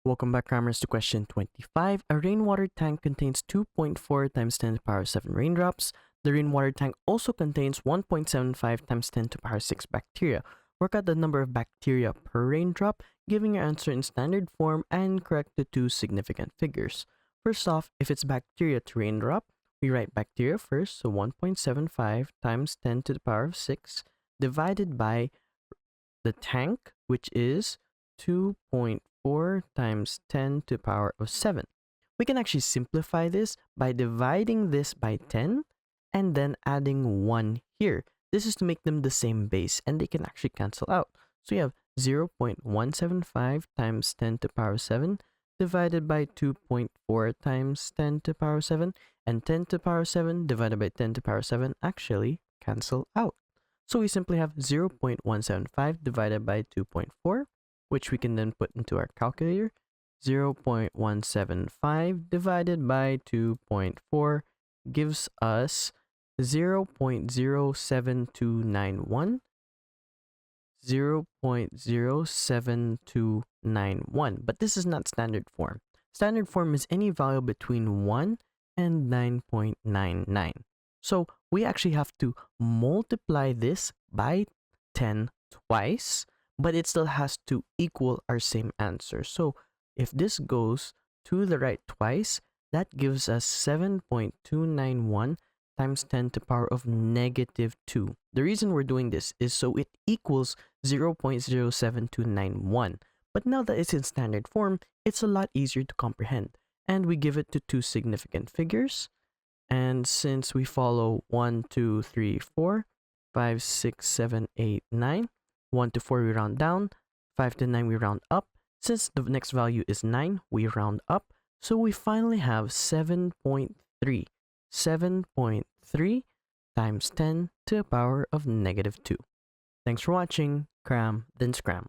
Welcome back, Crammers, to question 25. A rainwater tank contains 2.4 times 10 to the power 7 raindrops. The rainwater tank also contains 1.75 times 10 to the power 6 bacteria. Work out the number of bacteria per raindrop, giving your answer in standard form, and correct the two significant figures. First off, if it's bacteria to raindrop, we write bacteria first, so 1.75 times 10 to the power of 6 divided by the tank, which is 2.4 times 10 to the power of 7. We can actually simplify this by dividing this by 10 and then adding 1 here. This is to make them the same base and they can actually cancel out. So you have 0.175 times 10 to the power 7 divided by 2.4 times 10 to the power 7, and 10 to the power 7 divided by 10 to the power 7 actually cancel out. So we simply have 0.175 divided by 2.4, which we can then put into our calculator. 0.175 divided by 2.4 gives us 0.07291. 0.07291. But this is not standard form. Standard form is any value between 1 and 9.99. So we actually have to multiply this by 10 twice, but it still has to equal our same answer. So if this goes to the right twice, that gives us 7.291 times 10 to the power of negative 2. The reason we're doing this is so it equals 0.07291. But now that it's in standard form, it's a lot easier to comprehend. And we give it to two significant figures. And since we follow 1, 2, 3, 4, 5, 6, 7, 8, 9, 1 to 4 we round down, 5 to 9 we round up. Since the next value is 9, we round up. So we finally have 7.3. 7.3 times 10 to the power of negative 2. Thanks for watching. Cram, then scram.